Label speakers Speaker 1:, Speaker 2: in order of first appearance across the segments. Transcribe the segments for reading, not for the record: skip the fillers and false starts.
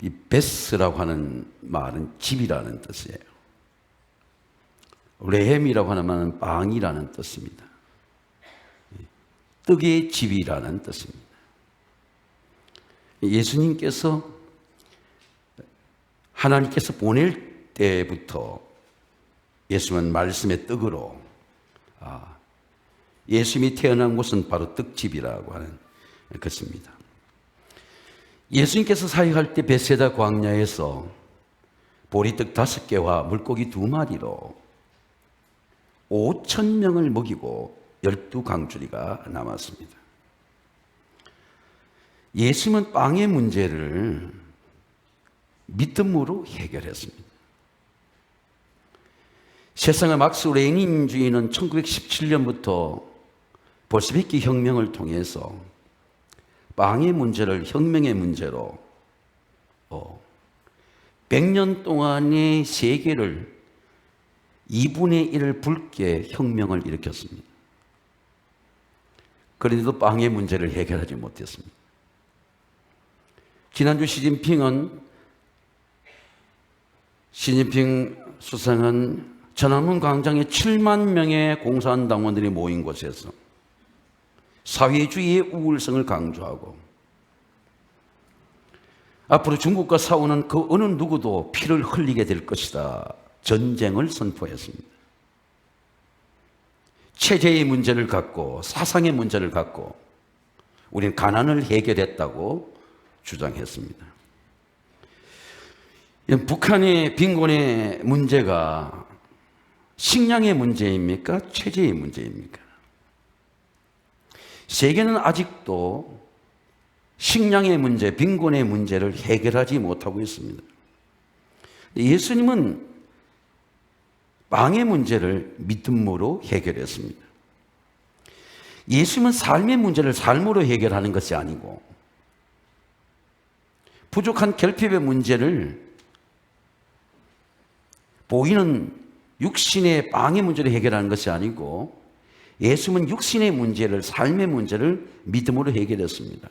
Speaker 1: 이 베스라고 하는 말은 집이라는 뜻이에요. 레헴이라고 하는 말은 빵이라는 뜻입니다. 떡의 집이라는 뜻입니다. 예수님께서 하나님께서 보낼 때부터 예수님은 말씀의 떡으로 예수님이 태어난 곳은 바로 떡집이라고 하는 것입니다. 예수님께서 사역할 때 베세다 광야에서 보리떡 5개와 물고기 2마리로 5,000명을 먹이고 12강줄이가 남았습니다. 예수님은 빵의 문제를 믿음으로 해결했습니다. 세상의 막스 레닌주의는 1917년부터 볼셰비키 혁명을 통해서 빵의 문제를 혁명의 문제로 100년 동안의 세계를 2분의 1을 붉게 혁명을 일으켰습니다. 그런데도 빵의 문제를 해결하지 못했습니다. 지난주 시진핑 수상은 전화문 광장에 7만 명의 공산당원들이 모인 곳에서 사회주의의 우월성을 강조하고 앞으로 중국과 싸우는 그 어느 누구도 피를 흘리게 될 것이다. 전쟁을 선포했습니다. 체제의 문제를 갖고 사상의 문제를 갖고 우리는 가난을 해결했다고 주장했습니다. 북한의 빈곤의 문제가 식량의 문제입니까? 체제의 문제입니까? 세계는 아직도 식량의 문제, 빈곤의 문제를 해결하지 못하고 있습니다. 예수님은 빵의 문제를 믿음으로 해결했습니다. 예수님은 삶의 문제를 삶으로 해결하는 것이 아니고 부족한 결핍의 문제를 보이는 육신의 빵의 문제를 해결하는 것이 아니고 예수님은 육신의 문제를, 삶의 문제를 믿음으로 해결했습니다.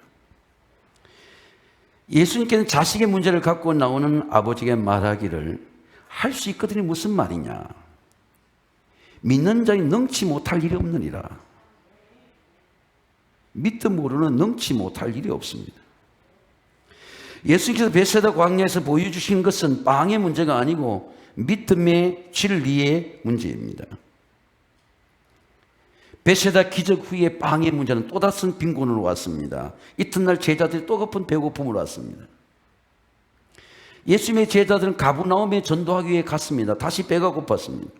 Speaker 1: 예수님께는 자식의 문제를 갖고 나오는 아버지에게 말하기를 할 수 있거든요. 무슨 말이냐? 믿는 자니 능치 못할 일이 없느니라. 믿음으로는 능치 못할 일이 없습니다. 예수님께서 베세다 광야에서 보여주신 것은 빵의 문제가 아니고 믿음의 진리의 문제입니다. 베세다 기적 후에 빵의 문제는 또 다른 빈곤으로 왔습니다. 이튿날 제자들이 또 갚은 배고픔으로 왔습니다. 예수님의 제자들은 가버나움에 전도하기 위해 갔습니다. 다시 배가 고팠습니다.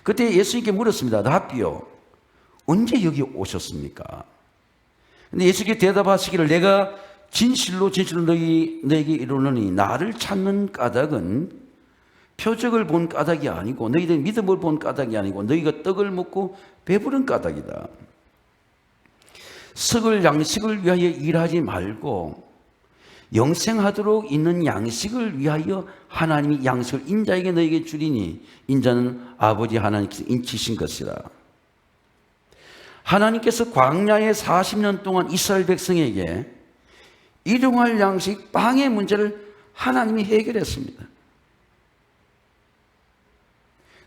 Speaker 1: 그때 예수님께 물었습니다. 라비요, 언제 여기 오셨습니까? 근데 예수님께 대답하시기를 내가 진실로 너희에게 이르노니 나를 찾는 까닭은 표적을 본 까닭이 아니고 너희들 믿음을 본 까닭이 아니고 너희가 떡을 먹고 배부른 까닭이다. 썩을 양식을 위하여 일하지 말고 영생하도록 있는 양식을 위하여 하나님이 양식을 인자에게 너희에게 주리니 인자는 아버지 하나님께서 인치신 것이라. 하나님께서 광야에 40년 동안 이스라엘 백성에게 일용할 양식, 빵의 문제를 하나님이 해결했습니다.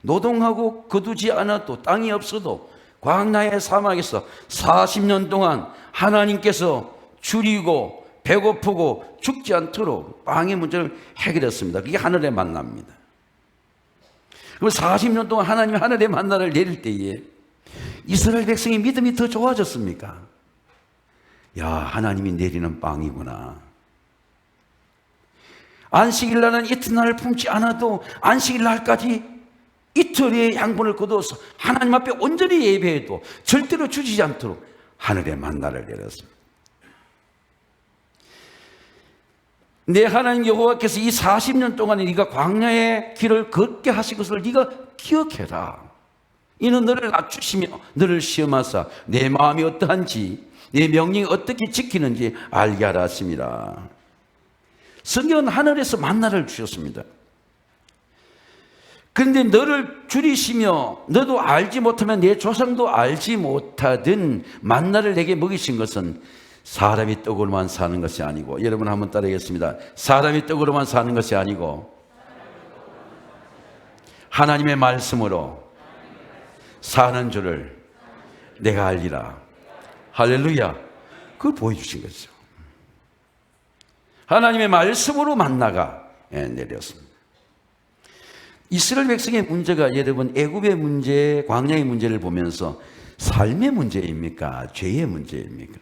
Speaker 1: 노동하고 거두지 않아도 땅이 없어도 광야의 사막에서 40년 동안 하나님께서 줄이고 배고프고 죽지 않도록 빵의 문제를 해결했습니다. 그게 하늘의 만나입니다. 그럼 40년 동안 하나님이 하늘의 만나를 내릴 때에 이스라엘 백성의 믿음이 더 좋아졌습니까? 야, 하나님이 내리는 빵이구나. 안식일 날은 이튿날을 품지 않아도 안식일 날까지 이틀의 양분을 거두어서 하나님 앞에 온전히 예배해도 절대로 주지 않도록 하늘의 만나를 내렸습니다. 내 하나님 여호와께서 이 40년 동안에 네가 광야의 길을 걷게 하신 것을 네가 기억해라. 이는 너를 낮추시며 너를 시험하사 내 마음이 어떠한지 내 명령이 어떻게 지키는지 알게 하라 하심이라. 성경은 하늘에서 만나를 주셨습니다. 그런데 너를 줄이시며 너도 알지 못하면 내 조상도 알지 못하던 만나를 내게 먹이신 것은 사람이 떡으로만 사는 것이 아니고, 여러분 한번 따라하겠습니다. 사람이 떡으로만 사는 것이 아니고 하나님의 말씀으로 사는 줄을 내가 알리라. 할렐루야. 그걸 보여주신 거죠. 하나님의 말씀으로 만나가 내렸습니다. 이스라엘 백성의 문제가 여러분 애굽의 문제, 광야의 문제를 보면서 삶의 문제입니까? 죄의 문제입니까?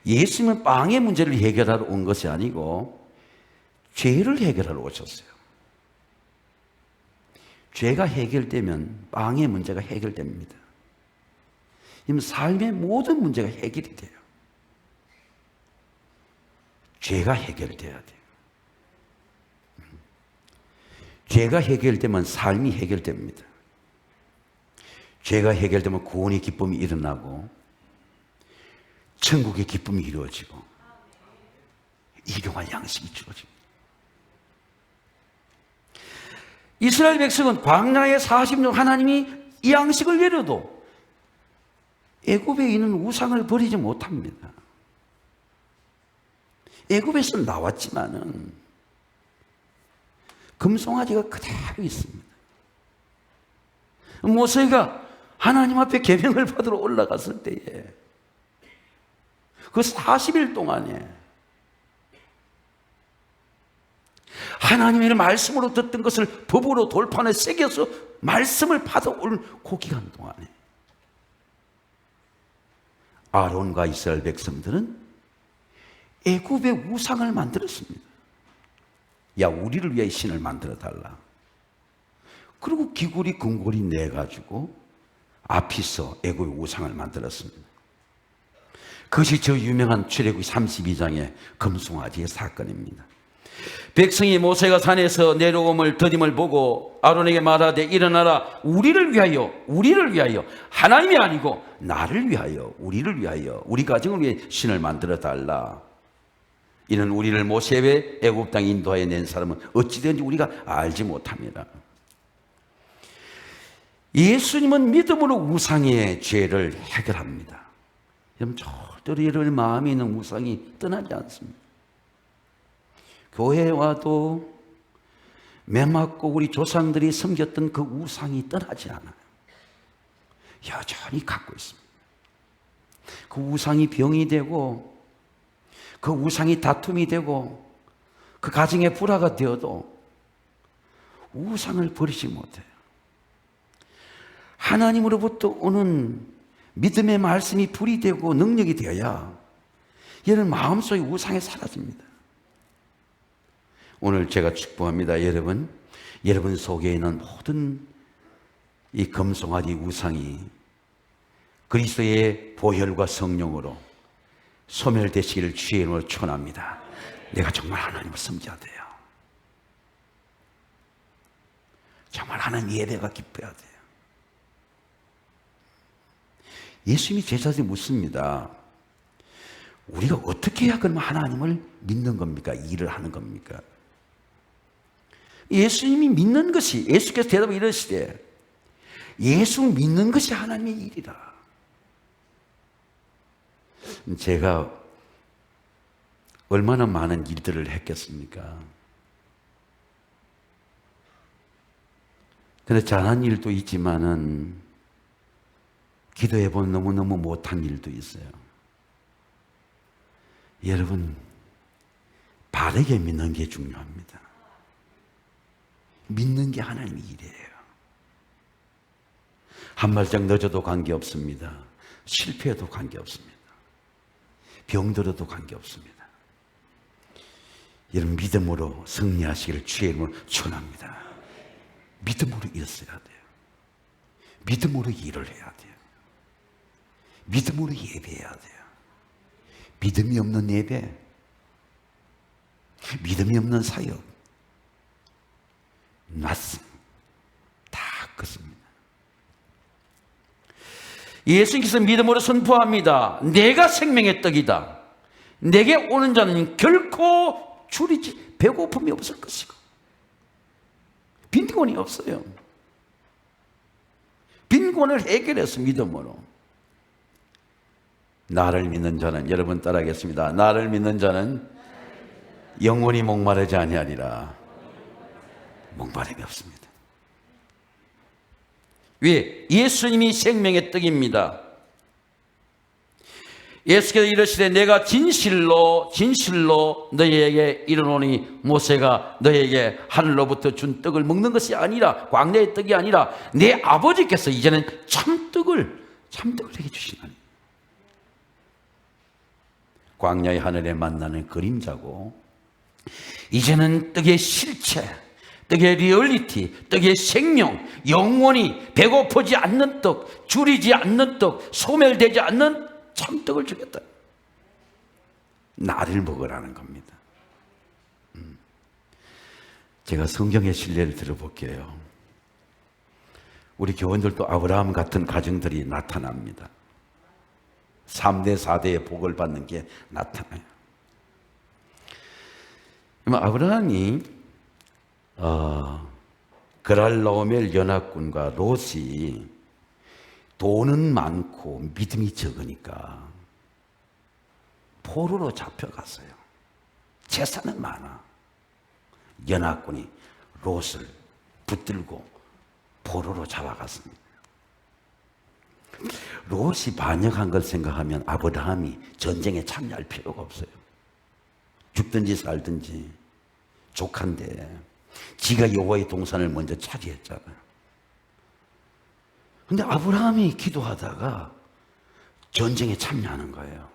Speaker 1: 예수님은 빵의 문제를 해결하러 온 것이 아니고 죄를 해결하러 오셨어요. 죄가 해결되면 빵의 문제가 해결됩니다. 삶의 모든 문제가 해결이 돼요. 죄가 해결돼야 돼요. 죄가 해결되면 삶이 해결됩니다. 죄가 해결되면 구원의 기쁨이 일어나고 천국의 기쁨이 이루어지고 일용할 양식이 주어집니다. 이스라엘 백성은 광야에 40년 하나님이 이 양식을 내려도 애굽에 있는 우상을 버리지 못합니다. 애굽에서 나왔지만은 금송아지가 그대로 있습니다. 모세가 하나님 앞에 계명을 받으러 올라갔을 때에 그 40일 동안에 하나님의 말씀으로 듣던 것을 법으로 돌판에 새겨서 말씀을 받아올 그 기간 동안에 아론과 이스라엘 백성들은 애굽의 우상을 만들었습니다. 야, 우리를 위해 신을 만들어 달라. 그리고 기구리 금고리 내가지고 앞에서 애굽의 우상을 만들었습니다. 그것이 저 유명한 출애굽기 32장의 금송아지의 사건입니다. 백성이 모세가 산에서 내려옴을 더딤을 보고 아론에게 말하되 일어나라, 우리를 위하여 하나님이 아니고 나를 위하여, 우리를 위하여, 우리 가정을 위해 신을 만들어 달라. 이는 우리를 모세의 애굽 땅에 인도하여 낸 사람은 어찌되는지 우리가 알지 못합니다. 예수님은 믿음으로 우상의 죄를 해결합니다. 여러분, 절대로 여러분의 마음에 있는 우상이 떠나지 않습니다. 교회에 와도 매맞고 우리 조상들이 섬겼던 그 우상이 떠나지 않아요. 여전히 갖고 있습니다. 그 우상이 병이 되고 그 우상이 다툼이 되고 그 가정의 불화가 되어도 우상을 버리지 못해요. 하나님으로부터 오는 믿음의 말씀이 불이 되고 능력이 되어야 얘는 마음속에 우상이 사라집니다. 오늘 제가 축복합니다. 여러분 속에 있는 모든 이 금송아지 우상이 그리스도의 보혈과 성령으로 소멸되시기를 주의 이름으로 축원합니다. 내가 정말 하나님을 섬겨야 돼요. 정말 하나님 예배가 기뻐야 돼요. 예수님이 제자들이 묻습니다. 우리가 어떻게 해야 그러면 하나님을 믿는 겁니까? 일을 하는 겁니까? 예수님이 믿는 것이, 예수께서 대답을 이러시되 예수 믿는 것이 하나님의 일이라. 제가 얼마나 많은 일들을 했겠습니까? 근데 잘한 일도 있지만은 기도해보면 너무너무 못한 일도 있어요. 여러분, 바르게 믿는 게 중요합니다. 믿는 게 하나님의 일이에요. 한 발짝 늦어도 관계없습니다. 실패해도 관계없습니다. 병들어도 관계없습니다. 여러분, 믿음으로 승리하시기를 주의 이름으로 축원합니다. 믿음으로 일어서야 돼요. 믿음으로 일을 해야 돼요. 믿음으로 예배해야 돼요. 믿음이 없는 예배, 믿음이 없는 사역, 낯선 다 그렇습니다. 예수님께서 믿음으로 선포합니다. 내가 생명의 떡이다. 내게 오는 자는 결코 줄이지 배고픔이 없을 것이고 빈곤이 없어요. 빈곤을 해결해서 믿음으로. 나를 믿는 자는, 여러분 따라하겠습니다. 나를 믿는 자는 영원히 목마르지 아니하리라. 목마름이 없습니다. 왜? 예수님이 생명의 떡입니다. 예수께서 이르시되 내가 진실로 너희에게 이르노니 모세가 너희에게 하늘로부터 준 떡을 먹는 것이 아니라, 광야의 떡이 아니라 내 아버지께서 이제는 참떡을 내게 주시나니. 광야의 하늘에 만나는 그림자고, 이제는 떡의 실체, 떡의 리얼리티, 떡의 생명, 영원히 배고프지 않는 떡, 줄이지 않는 떡, 소멸되지 않는 참떡을 주겠다. 나를 먹으라는 겁니다. 제가 성경의 신뢰를 들어볼게요. 우리 교원들도 아브라함 같은 가정들이 나타납니다. 3대 4대의 복을 받는 게 나타나요. 아브라함이 그랄라오멜 연합군과 롯이 돈은 많고 믿음이 적으니까 포로로 잡혀갔어요. 재산은 많아. 연합군이 롯을 붙들고 포로로 잡아갔습니다. 롯이 반역한 걸 생각하면 아브라함이 전쟁에 참여할 필요가 없어요. 죽든지 살든지 족한데 지가 여호와의 동산을 먼저 차지했잖아요. 근데 아브라함이 기도하다가 전쟁에 참여하는 거예요.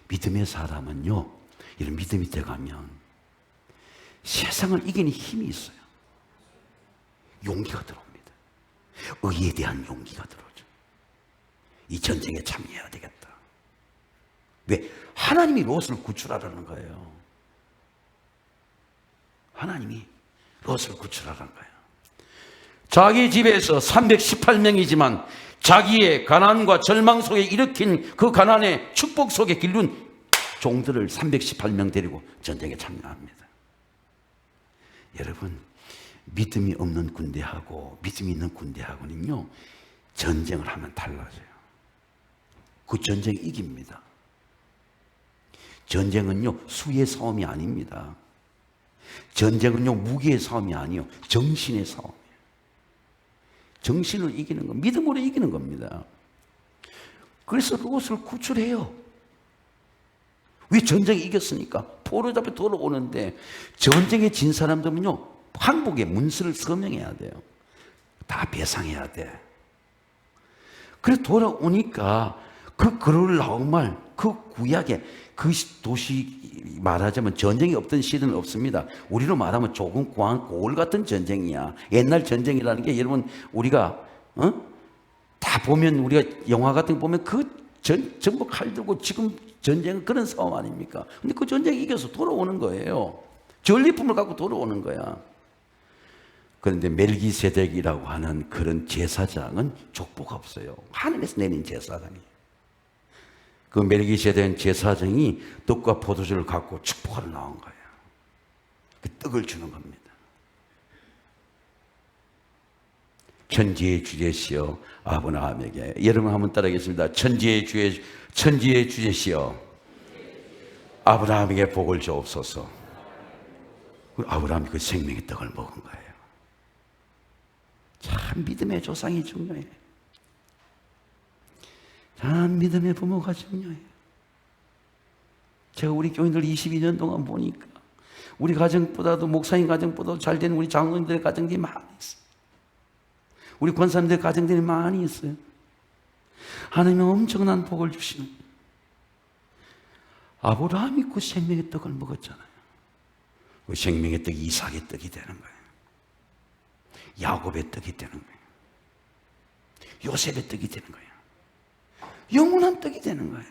Speaker 1: 믿음의 사람은요, 이런 믿음이 돼가면 세상을 이기는 힘이 있어요. 용기가 들어옵니다. 의에 대한 용기가 들어오죠. 이 전쟁에 참여해야 되겠다. 왜? 하나님이 롯을 구출하라는 거예요. 하나님이 롯을 구출하라는 거예요. 자기 집에서 318명이지만 자기의 가난과 절망 속에 일으킨 그 가난의 축복 속에 기른 종들을 318명 데리고 전쟁에 참여합니다. 여러분, 믿음이 없는 군대하고 믿음이 있는 군대하고는요, 전쟁을 하면 달라져요. 그 전쟁 이깁니다. 전쟁은요, 수의 싸움이 아닙니다. 전쟁은요, 무기의 싸움이 아니요, 정신의 싸움이에요. 정신을 이기는 거, 믿음으로 이기는 겁니다. 그래서 롯을 구출해요. 왜? 전쟁에 이겼으니까. 포로 잡혀 돌아오는데, 전쟁에 진 사람들은요, 항복의 문서를 서명해야 돼요. 다 배상해야 돼. 그래서 돌아오니까 그 그롤라오말, 그 구약에 그 도시, 말하자면 전쟁이 없던 시대는 없습니다. 우리로 말하면 조금 고을 같은 전쟁이야. 옛날 전쟁이라는 게 여러분, 우리가 다 보면, 우리가 영화 같은 거 보면 전부 칼 들고 지금 전쟁은 그런 싸움 아닙니까? 근데 그 전쟁 이겨서 돌아오는 거예요. 전리품을 갖고 돌아오는 거야. 그런데 멜기세덱이라고 하는 그런 제사장은 족보가 없어요. 하늘에서 내린 제사장이에요. 그 멜기세덱 제사장이 떡과 포도주를 갖고 축복하러 나온 거예요. 그 떡을 주는 겁니다. 천지의 주제시여 아브라함에게, 여러분 한번 따라하겠습니다. 천지의 주제시여 아브라함에게 복을 주옵소서. 아브라함이 그 생명의 떡을 먹은 거예요. 참 믿음의 조상이 중요해요. 참 믿음의 부모가 중요해요. 제가 우리 교인들 22년 동안 보니까 우리 가정보다도, 목사님 가정보다도 잘 되는 우리 장로님들의 가정들이 많이 있어요. 우리 권사님들의 가정들이 많이 있어요. 하나님은 엄청난 복을 주시는 거예요. 아브라함이 그 생명의 떡을 먹었잖아요. 그 생명의 떡이 이삭의 떡이 되는 거예요. 야곱의 떡이 되는 거예요. 요셉의 떡이 되는 거예요. 영원한 떡이 되는 거예요.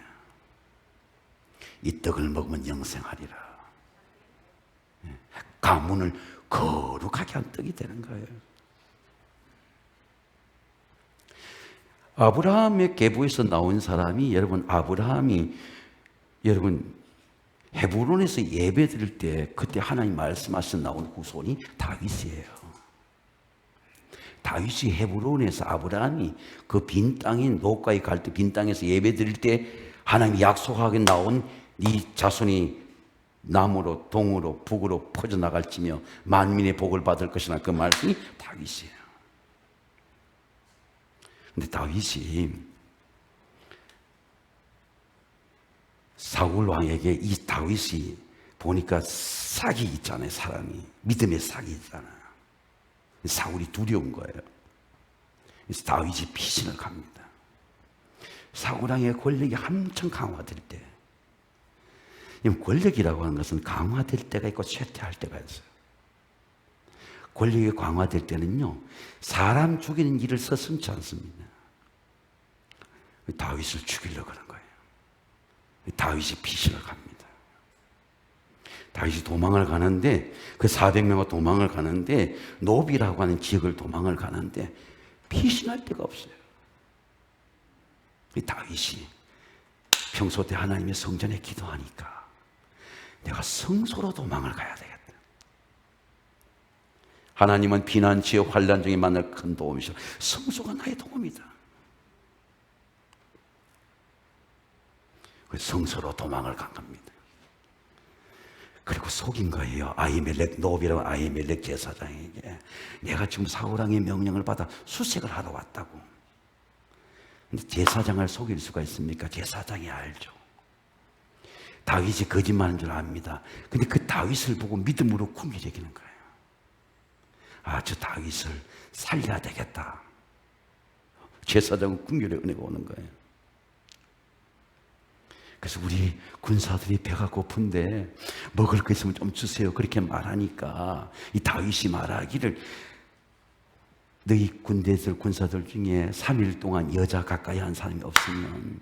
Speaker 1: 이 떡을 먹으면 영생하리라. 가문을 거룩하게 한 떡이 되는 거예요. 아브라함의 계보에서 나온 사람이, 아브라함이 헤브론에서 예배 드릴 때 그때 하나님 말씀하셔서 나온 후손이 다윗이에요. 다윗이 헤브론에서 아브라함이 그 빈 땅인 노가에 갈 때 빈 땅에서 예배 드릴 때 하나님이 약속하게 나온 네 자손이 남으로 동으로 북으로 퍼져나갈지며 만민의 복을 받을 것이나 그 말씀이 다윗이에요. 근데 다윗이 사울 왕에게 이 다윗이 보니까 싹이 있잖아요. 사람이 믿음의 싹이 있잖아요. 사울이 두려운 거예요. 그래서 다윗이 피신을 갑니다. 사울 왕의 권력이 한참 강화될 때, 권력이라고 하는 것은 강화될 때가 있고 쇠퇴할 때가 있어요. 권력이 강화될 때는요, 사람 죽이는 일을 서슴지 않습니다. 다윗을 죽이려고 하는 거예요. 다윗이 피신을 갑니다. 다윗이 도망을 가는데, 그 400명과 도망을 가는데, 노비라고 하는 지역을 도망을 가는데 피신할 데가 없어요. 다윗이 평소 때 하나님의 성전에 기도하니까 내가 성소로 도망을 가야 되겠다. 하나님은 비난지역 환난 중에 만날 큰 도움이시라. 성소가 나의 도움이다. 그래서 성소로 도망을 간 겁니다. 그리고 속인 거예요. 아히멜렉, 노비라고 아히멜렉 제사장에게 내가 지금 사울왕의 명령을 받아 수색을 하러 왔다고. 근데 제사장을 속일 수가 있습니까? 제사장이 알죠. 다윗이 거짓말하는 줄 압니다. 근데 그 다윗을 보고 믿음으로 꾸미려기는 거예요. 아, 저 다윗을 살려야 되겠다. 제사장은 꾸미려 은혜가 오는 거예요. 그래서 우리 군사들이 배가 고픈데 먹을 거 있으면 좀 주세요. 그렇게 말하니까 이 다윗이 말하기를 너희 군대들 군사들 중에 3일 동안 여자 가까이 한 사람이 없으면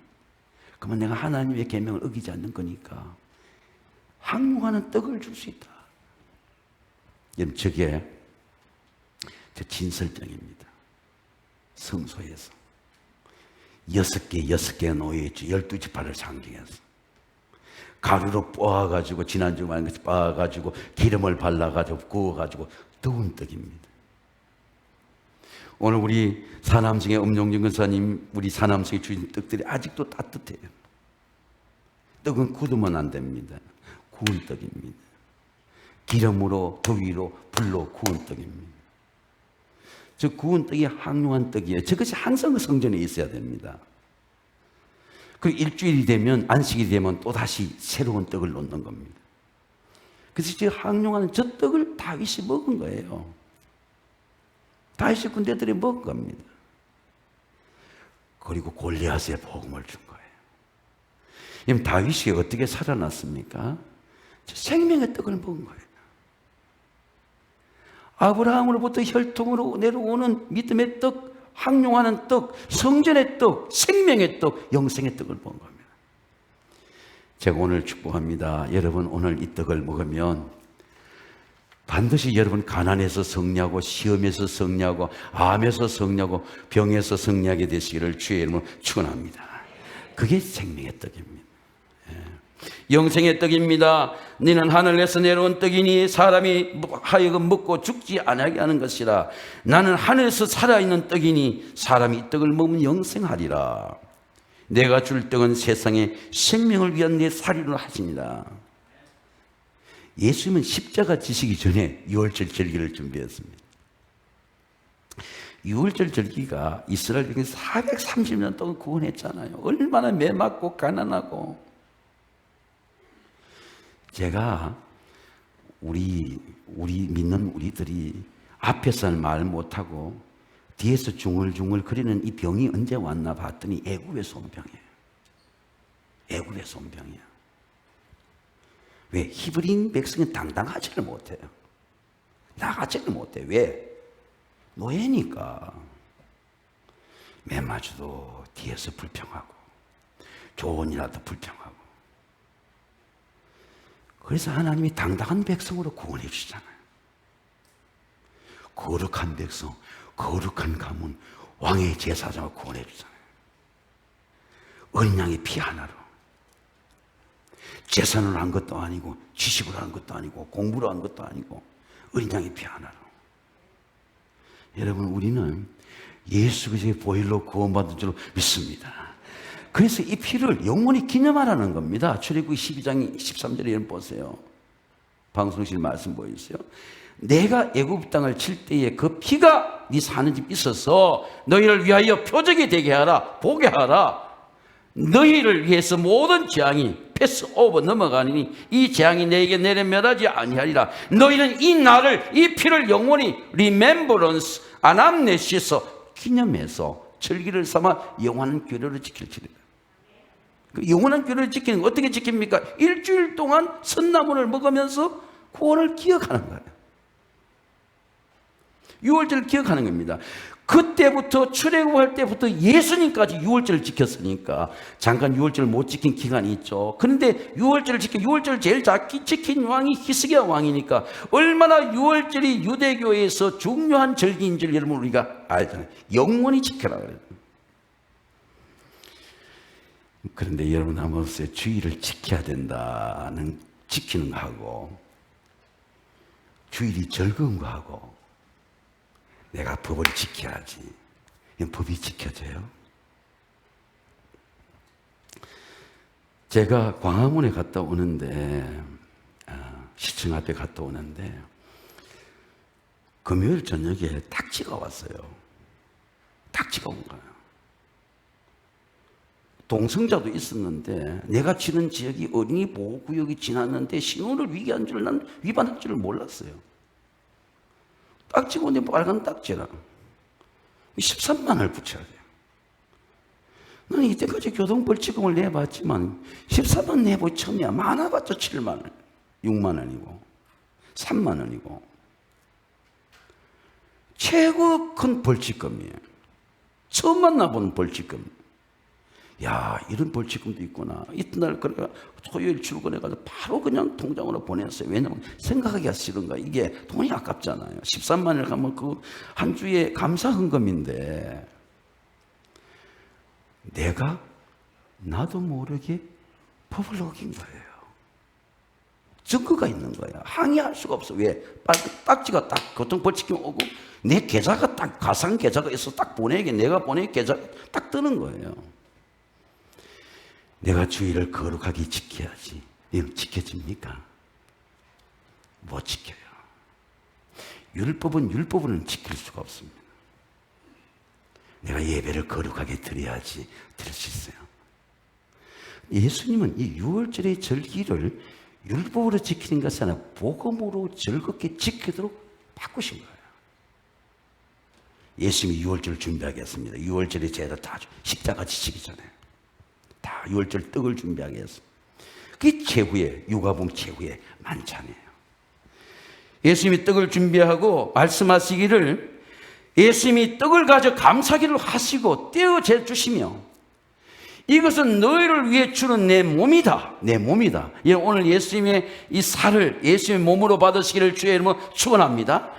Speaker 1: 그러면 내가 하나님의 계명을 어기지 않는 거니까 항용하는 떡을 줄 수 있다. 여러분, 저게 저 진설병입니다. 성소에서 6개가 놓여있죠. 12지파를 상징해서 가루로 빻아가지고 지난주 말한 것이 빻아가지고 기름을 발라가지고 구워가지고 뜨거운 떡입니다. 오늘 우리 사남성의 엄용진 권사님, 우리 사남성에 주신 떡들이 아직도 따뜻해요. 떡은 굳으면 안 됩니다. 구운 떡입니다. 기름으로, 더위로, 불로 구운 떡입니다. 저 구운 떡이 항용한 떡이에요. 저것이 항상 성전에 있어야 됩니다. 그리고 일주일이 되면, 안식이 되면 또 다시 새로운 떡을 놓는 겁니다. 그래서 저 항용하는 저 떡을 다윗이 먹은 거예요. 다윗의 군대들이 먹은 겁니다. 그리고 골리앗의 복음을 준 거예요. 그럼 다윗이 어떻게 살아났습니까? 저 생명의 떡을 먹은 거예요. 아브라함으로부터 혈통으로 내려오는 믿음의 떡, 항용하는 떡, 성전의 떡, 생명의 떡, 영생의 떡을 먹은 겁니다. 제가 오늘 축복합니다. 여러분 오늘 이 떡을 먹으면 반드시 여러분 가난에서 승리하고 시험에서 승리하고 암에서 승리하고 병에서 승리하게 되시기를 주의 이름으로 축원합니다. 그게 생명의 떡입니다. 영생의 떡입니다. 너는 하늘에서 내려온 떡이니 사람이 하여금 먹고 죽지 않게 하는 것이라. 나는 하늘에서 살아있는 떡이니 사람이 이 떡을 먹으면 영생하리라. 내가 줄 떡은 세상에 생명을 위한 내 살이라 하십니다. 예수님은 십자가 지시기 전에 유월절 절기를 준비했습니다. 유월절 절기가 이스라엘 중에 430년 동안 구원했잖아요. 얼마나 매맞고 가난하고. 제가 우리 믿는 우리들이 앞에서는 말 못하고 뒤에서 중얼중얼 거리는 이 병이 언제 왔나 봤더니 애굽에서 온 병이에요. 애굽에서 온 병이야. 왜? 히브리인 백성은 당당하지를 못해요. 나가지를 못해. 왜? 노예니까. 매마주도 뒤에서 불평하고 좋은 일하도 불평하고. 그래서 하나님이 당당한 백성으로 구원해 주시잖아요. 거룩한 백성, 거룩한 가문, 왕의 제사장을 구원해 주잖아요. 어린 양의 피 하나로. 재산을 한 것도 아니고 지식으로 한 것도 아니고 공부로 한 것도 아니고 어린 양의 피 하나로. 여러분, 우리는 예수 그리스도의 보혈로 구원받은 줄 믿습니다. 그래서 이 피를 영원히 기념하라는 겁니다. 출애굽기 12장 13절에 이런 보세요. 방송실 말씀 보이세요? 내가 애굽 땅을 칠 때에 그 피가 네 사는 집 있어서 너희를 위하여 표적이 되게 하라, 보게 하라. 너희를 위해서 모든 재앙이 패스 오버 넘어가니 이 재앙이 너에게 내려 멸하지 아니하리라. 너희는 이 날을, 이 피를 영원히 리멤버런스, 아남네시에서 기념해서 절기를 삼아 영원한 교례를 지킬지니라. 그 영원한 교례를 지키는 거 어떻게 지킵니까? 일주일 동안 선나물을 먹으면서 구원을 기억하는 거예요. 유월절을 기억하는 겁니다. 그때부터 출애굽할 때부터 예수님까지 유월절을 지켰으니까 잠깐 유월절을 못 지킨 기간이 있죠. 그런데 유월절을 지켜, 유월절을 제일 잘 지킨 왕이 히스기야 왕이니까 얼마나 유월절이 유대교에서 중요한 절기인 줄 여러분 우리가 알잖아요. 영원히 지켜라 그래요. 그런데 여러분 한번 보세요. 주일을 지켜야 된다는 지키는 거하고 주일이 즐거운 거하고 내가 법을 지켜야지. 법이 지켜져요? 제가 광화문에 갔다 오는데 시청 앞에 갔다 오는데 금요일 저녁에 딱지가 왔어요. 딱지가 온 거예요. 동성자도 있었는데 내가 지는 지역이 어린이 보호구역이 지났는데 신호를 위반한 줄 난 위반한 줄을 몰랐어요. 딱지가 오는데 빨간 딱지라 13만 원을 붙여야 돼요. 나는 이때까지 교통벌칙금을 내봤지만 13만 원 내보기 처음이야. 많아봤자 7만 원, 6만 원이고 3만 원이고 최고 큰 벌칙금이에요. 처음 만나보는 벌칙금. 야, 이런 벌칙금도 있구나. 이튿날 그래가 토요일 출근해가지고 바로 그냥 통장으로 보냈어요. 왜냐면 생각하기가 싫은가. 이게 돈이 아깝잖아요. 13만 원을 가면 그 한 주에 감사헌금인데 내가 나도 모르게 법을 어긴 거예요. 증거가 있는 거야. 항의할 수가 없어. 왜? 딱지가 딱 교통벌칙금 오고 내 계좌가 딱 가상 계좌가 있어 딱 보내게 내가 보내 계좌 딱 뜨는 거예요. 내가 주의를 거룩하게 지켜야지. 이거 지켜집니까? 못 지켜요. 율법은 지킬 수가 없습니다. 내가 예배를 거룩하게 드려야지 드릴 수 있어요. 예수님은 이 유월절의 절기를 율법으로 지키는 것이 아니라 복음으로 즐겁게 지키도록 바꾸신 거예요. 예수님이 유월절을 준비하게 했습니다. 유월절에 제가 다 십자가 지치기 전에 다 유월절 떡을 준비하게 했어요. 그게 최후의 육아봉 최후의 만찬이에요. 예수님이 떡을 준비하고 말씀하시기를 예수님이 떡을 가져 감사기를 하시고 떼어 주시며 이것은 너희를 위해 주는 내 몸이다. 내 몸이다. 오늘 예수님의 이 살을 예수님의 몸으로 받으시기를 주의 이름으로 축원합니다.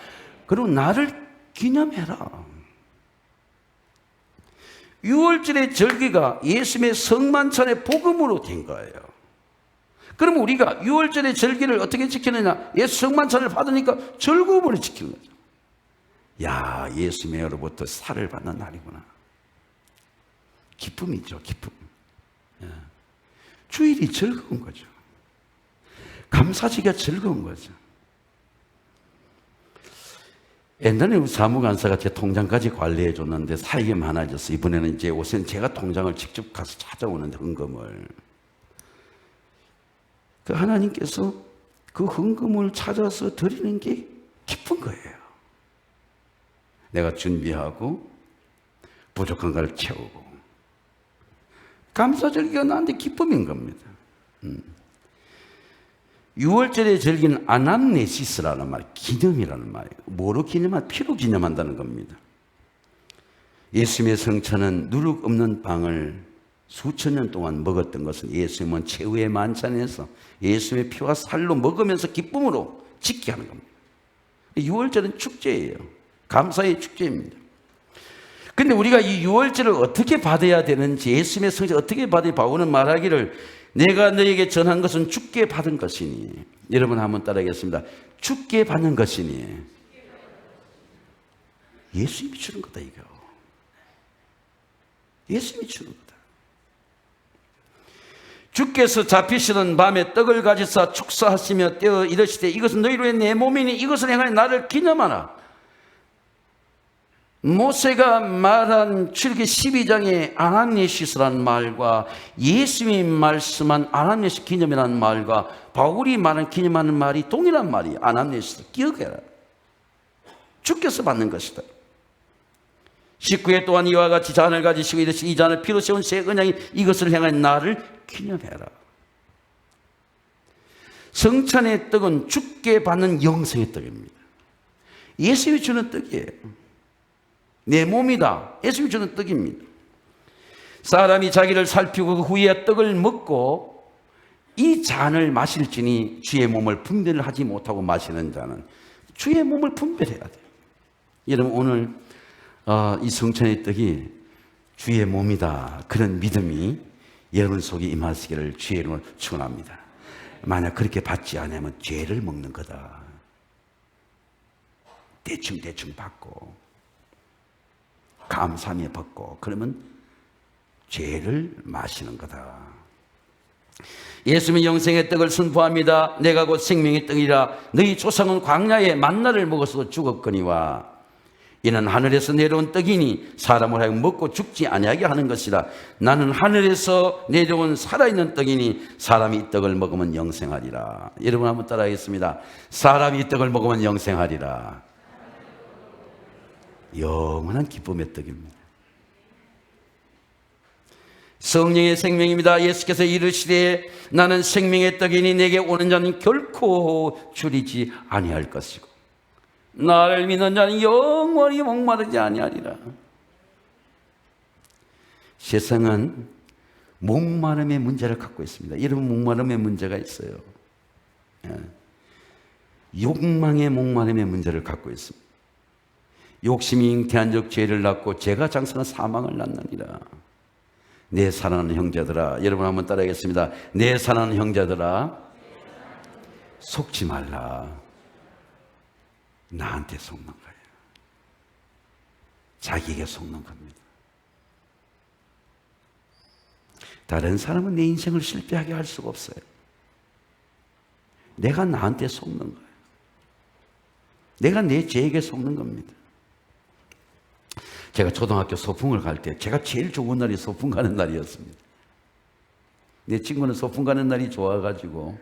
Speaker 1: 그리고 나를 기념해라. 유월절의 절기가 예수님의 성만찬의 복음으로 된 거예요. 그러면 우리가 유월절의 절기를 어떻게 지키느냐? 예수 성만찬을 받으니까 즐거움으로 지키는 거죠. 야, 예수님으로부터 살을 받는 날이구나. 기쁨이죠, 기쁨. 주일이 즐거운 거죠. 감사지가 즐거운 거죠. 옛날에 사무관사가 제 통장까지 관리해 줬는데 사익이 많아졌어. 이번에는 이제 우선 제가 통장을 직접 가서 찾아오는데 헌금을. 그 하나님께서 그 헌금을 찾아서 드리는 게 기쁜 거예요. 내가 준비하고 부족한 걸 채우고. 감사절기가 나한테 기쁨인 겁니다. 유월절의 절기는 아남네시스라는 말, 기념이라는 말이에요. 뭐로 기념한? 피로 기념한다는 겁니다. 예수님의 성찬은 누룩 없는 빵을 수천 년 동안 먹었던 것은 예수님은 최후의 만찬에서 예수님의 피와 살로 먹으면서 기쁨으로 지키게 하는 겁니다. 유월절은 축제예요. 감사의 축제입니다. 근데 우리가 이 유월절을 어떻게 받아야 되는지, 예수님의 성찬을 어떻게 받아야 바울은 말하기를 내가 너에게 전한 것은 주께 받은 것이니. 여러분 한번 따라하겠습니다. 주께 받는 것이니. 예수님이 주는 거다 이거. 예수님이 주는 거다. 주께서 잡히시던 밤에 떡을 가지사 축사하시며 떼어 이르시되 이것은 너희로의 내 몸이니 이것을 행하여 나를 기념하라. 모세가 말한 출애굽기 12장의 아나니시스라는 말과 예수님이 말씀한 아나니시 기념이라는 말과 바울이 말한 기념하는 말이 동일한 말이에요. 아나니시스, 기억해라. 주께서 받는 것이다. 19회 또한 이와 같이 잔을 가지시고 이르시되 이 잔을 피로 세운 새 언약이 이것을 향하여 나를 기념해라. 성찬의 떡은 주께 받는 영생의 떡입니다. 예수님이 주는 떡이에요. 내 몸이다. 예수님이 주는 떡입니다. 사람이 자기를 살피고 그 후에 떡을 먹고 이 잔을 마실지니 주의 몸을 분별을 하지 못하고 마시는 자는 주의 몸을 분별해야 돼요. 여러분 오늘 이 성찬의 떡이 주의 몸이다. 그런 믿음이 여러분 속에 임하시기를 주의 이름으로 축원합니다. 만약 그렇게 받지 않으면 죄를 먹는 거다. 대충 받고 감사함에 받고 그러면 죄를 마시는 거다. 예수님이 영생의 떡을 선포합니다. 내가 곧 생명의 떡이라 너희 조상은 광야에 만나를 먹어서 죽었거니와 이는 하늘에서 내려온 떡이니 사람을 하여금 먹고 죽지 아니하게 하는 것이라. 나는 하늘에서 내려온 살아있는 떡이니 사람이 이 떡을 먹으면 영생하리라. 여러분 한번 따라하겠습니다. 사람이 이 떡을 먹으면 영생하리라. 영원한 기쁨의 떡입니다. 성령의 생명입니다. 예수께서 이르시되 나는 생명의 떡이니 내게 오는 자는 결코 줄이지 아니할 것이고 나를 믿는 자는 영원히 목마르지 아니하리라. 세상은 목마름의 문제를 갖고 있습니다. 여러분 목마름의 문제가 있어요. 욕망의 목마름의 문제를 갖고 있습니다. 욕심이 잉태한 적 죄를 낳고 죄가 장성한 사망을 낳느니라. 내 사랑하는 형제들아, 여러분 한번 따라하겠습니다. 내 사랑하는 형제들아, 속지 말라. 나한테 속는 거예요. 자기에게 속는 겁니다. 다른 사람은 내 인생을 실패하게 할 수가 없어요. 내가 나한테 속는 거예요. 내가 내 죄에게 속는 겁니다. 제가 초등학교 소풍을 갈 때 제가 제일 좋은 날이 소풍 가는 날이었습니다. 내 친구는 소풍 가는 날이 좋아가지고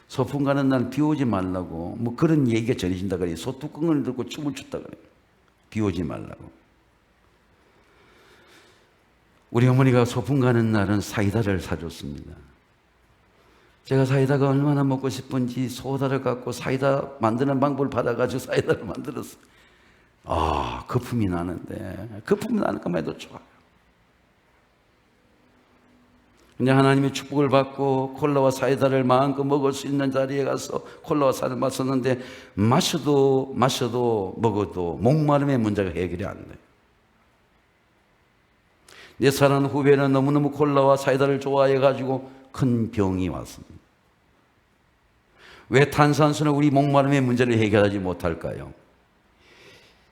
Speaker 1: 소풍 가는 날 비 오지 말라고 뭐 그런 얘기가 전해진다 그래요. 소뚜껑을 들고 춤을 췄다 그래요. 비 오지 말라고. 우리 어머니가 소풍 가는 날은 사이다를 사줬습니다. 제가 사이다가 얼마나 먹고 싶은지 소다를 갖고 사이다 만드는 방법을 받아가지고 사이다를 만들었어요. 거품이 나는데 거품이 나는 것만 해도 좋아요. 근데 하나님의 축복을 받고 콜라와 사이다를 마음껏 먹을 수 있는 자리에 가서 콜라와 사이다를 마셨는데 마셔도 먹어도 목마름의 문제가 해결이 안 돼요. 내 사랑하는 후배는 너무너무 콜라와 사이다를 좋아해가지고 큰 병이 왔습니다. 왜 탄산수는 우리 목마름의 문제를 해결하지 못할까요?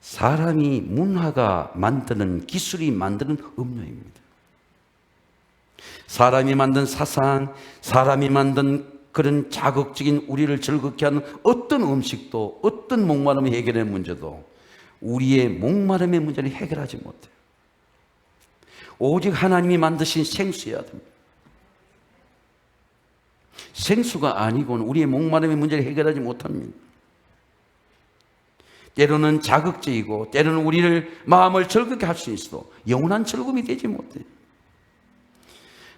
Speaker 1: 사람이 문화가 만드는 기술이 만드는 음료입니다. 사람이 만든 사상, 사람이 만든 그런 자극적인 우리를 즐겁게 하는 어떤 음식도 어떤 목마름을 해결하는 문제도 우리의 목마름의 문제를 해결하지 못해요. 오직 하나님이 만드신 생수여야 됩니다. 생수가 아니고는 우리의 목마름의 문제를 해결하지 못합니다. 때로는 자극적이고 때로는 우리를 마음을 즐겁게 할 수 있어도 영원한 즐거움이 되지 못해요.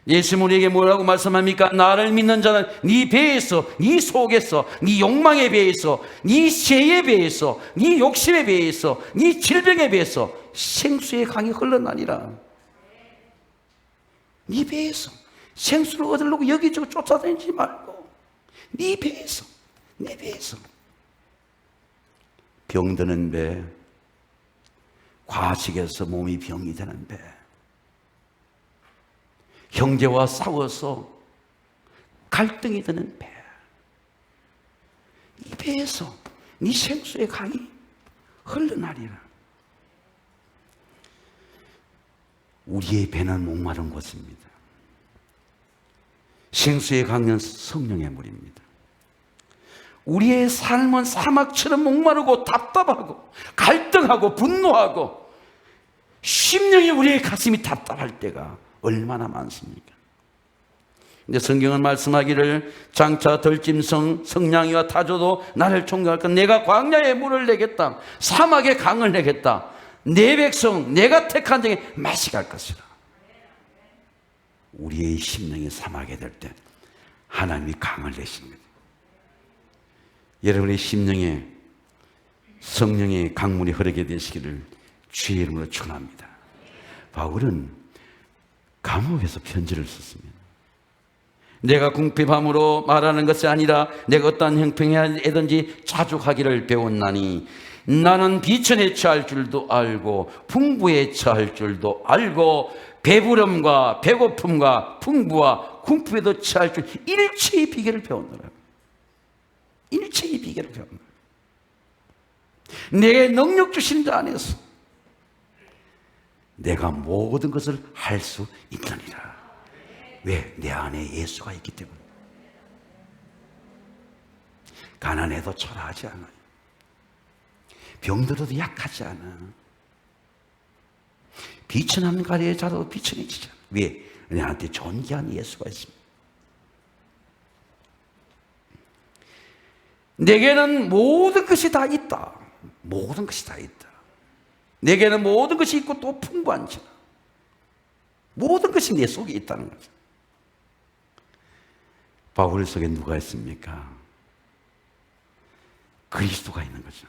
Speaker 1: 예수님 우리에게 뭐라고 말씀합니까? 나를 믿는 자는 네 배에서, 네 속에서, 네 욕망의 배에서, 네 죄의 배에서, 네 욕심의 배에서, 네 질병의 배에서 생수의 강이 흘러나니라. 네 배에서 생수를 얻으려고 여기저기 쫓아다니지 말고 네 배에서, 내 배에서. 병드는 배, 과식에서 몸이 병이 되는 배, 형제와 싸워서 갈등이 되는 배, 이 배에서 네 생수의 강이 흘러나리라. 우리의 배는 목마른 곳입니다. 생수의 강은 성령의 물입니다. 우리의 삶은 사막처럼 목마르고 답답하고 갈등하고 분노하고 심령이 우리의 가슴이 답답할 때가 얼마나 많습니까? 근데 성경은 말씀하기를 장차 덜짐승 성냥이와 타조도 나를 존경할 것, 내가 광야에 물을 내겠다, 사막에 강을 내겠다, 내 백성 내가 택한 중에 마시갈 것이라. 우리의 심령이 사막에 될 때 하나님이 강을 내시는 거예요. 여러분의 심령에 성령의 강물이 흐르게 되시기를 주의 이름으로 축원합니다. 바울은 감옥에서 편지를 썼습니다. 내가 궁핍함으로 말하는 것이 아니라 내가 어떠한 형편이든지 자족하기를 배웠나니 나는 비천에 처할 줄도 알고 풍부에 처할 줄도 알고 배부름과 배고픔과 풍부와 궁핍에도 처할 줄 일체의 비결을 배웠노라. 일체의 비결을 배웠노라. 내게 능력 주신 자 안에서 내가 모든 것을 할 수 있느니라. 왜? 내 안에 예수가 있기 때문에. 가난해도 초라하지 않아요. 병들어도 약하지 않아. 비천한 가리에 자라도 비천해지지 않아. 왜? 내한테 존귀한 예수가 있습니다. 내게는 모든 것이 다 있다. 모든 것이 다 있다. 내게는 모든 것이 있고 또 풍부한지라. 모든 것이 내 속에 있다는 거죠. 바울 속에 누가 있습니까? 그리스도가 있는 거죠.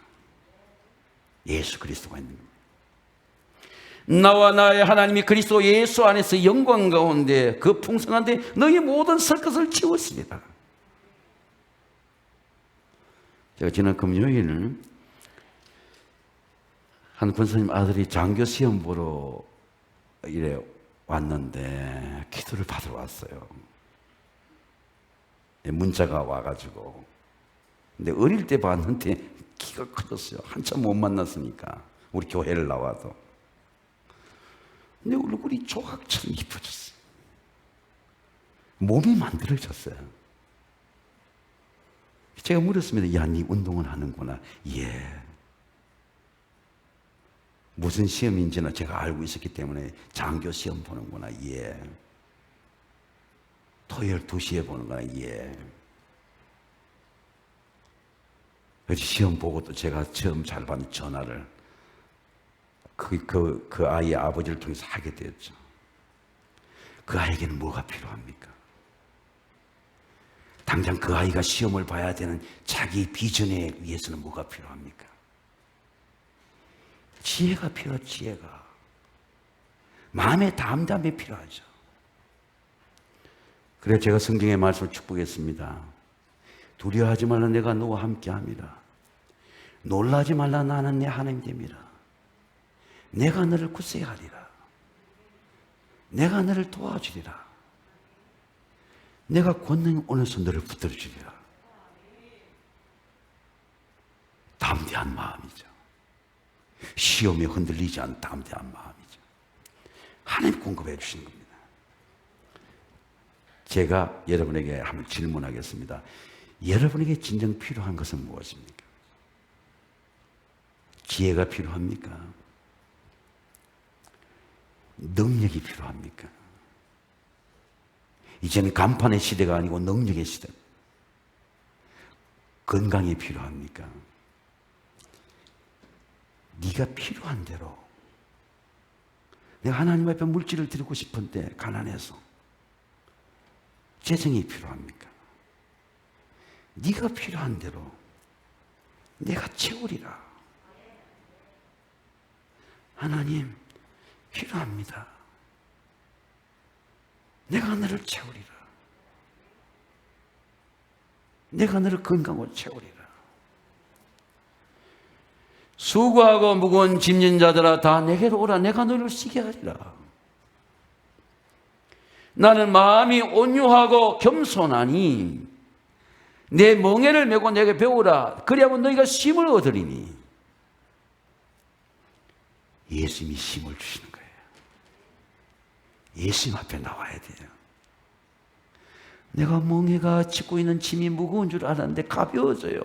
Speaker 1: 예수 그리스도가 있는 겁니다. 나와 나의 하나님이 그리스도 예수 안에서 영광 가운데 그 풍성한데 너희 모든 설 것을 채웠습니다. 제가 지난 금요일은 한 권사님 아들이 장교 시험 보러 이래 왔는데 기도를 받으러 왔어요. 문자가 와가지고. 근데 어릴 때 봤는데 키가 커졌어요. 한참 못 만났으니까 우리 교회를 나와도. 근데 얼굴이 조각처럼 이뻐졌어요. 몸이 만들어졌어요. 제가 물었습니다. 야, 네 운동을 하는구나. 예. 무슨 시험인지는 제가 알고 있었기 때문에 장교 시험 보는구나. 예. 토요일 2시에 보는구나. 예. 그래서 시험 보고 또 제가 처음 잘 받은 전화를 그 아이의 아버지를 통해서 하게 되었죠. 그 아이에게는 뭐가 필요합니까? 당장 그 아이가 시험을 봐야 되는 자기 비전에 위해서는 뭐가 필요합니까? 지혜가 필요하죠. 지혜가. 마음의 담담이 필요하죠. 그래서 제가 성경의 말씀을 축복했습니다. 두려워하지 말라, 내가 너와 함께함이라. 놀라지 말라, 나는 내 하나님 됨이라. 내가 너를 구세하리라. 내가 너를 도와주리라. 내가 권능이 오면서 너를 붙들어주리라. 담대한 마음이죠. 시험에 흔들리지 않은 담대한 마음이죠. 하나님 공급해 주시는 겁니다. 제가 여러분에게 한번 질문하겠습니다. 여러분에게 진정 필요한 것은 무엇입니까? 지혜가 필요합니까? 능력이 필요합니까? 이제는 간판의 시대가 아니고 능력의 시대. 건강이 필요합니까? 네가 필요한 대로. 내가 하나님 앞에 물질을 드리고 싶은데 가난해서. 재정이 필요합니까? 네가 필요한 대로 내가 채우리라. 하나님 필요합니다. 내가 너를 채우리라. 내가 너를 건강으로 채우리라. 수고하고 무거운 짐진 자들아 다 내게로 오라. 내가 너를 쉬게 하리라. 나는 마음이 온유하고 겸손하니 내 멍에를 메고 내게 배우라. 그리하면 너희가 쉼을 얻으리니. 예수님이 쉼을 주시는 거예요. 예수님 앞에 나와야 돼요. 내가 멍해가 짚고 있는 짐이 무거운 줄 알았는데 가벼워져요.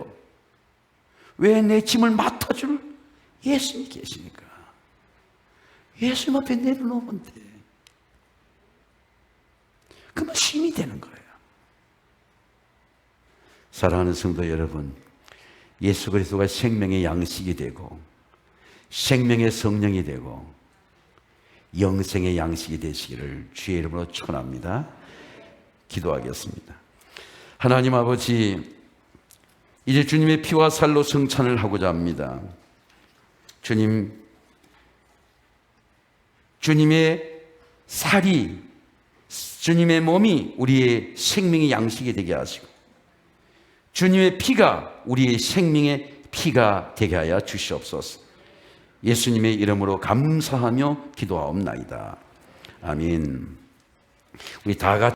Speaker 1: 왜 내 짐을 맡아줄 예수님이 계시니까. 예수님 앞에 내려놓으면 돼. 그러면 힘이 되는 거예요. 사랑하는 성도 여러분, 예수 그리스도가 생명의 양식이 되고 생명의 성령이 되고 영생의 양식이 되시기를 주의 이름으로 축원합니다. 기도하겠습니다. 하나님 아버지, 이제 주님의 피와 살로 성찬을 하고자 합니다. 주님의 살이, 주님의 몸이 우리의 생명의 양식이 되게 하시고 주님의 피가 우리의 생명의 피가 되게 하여 주시옵소서. 예수님의 이름으로 감사하며 기도하옵나이다. 아멘. 우리 다 같이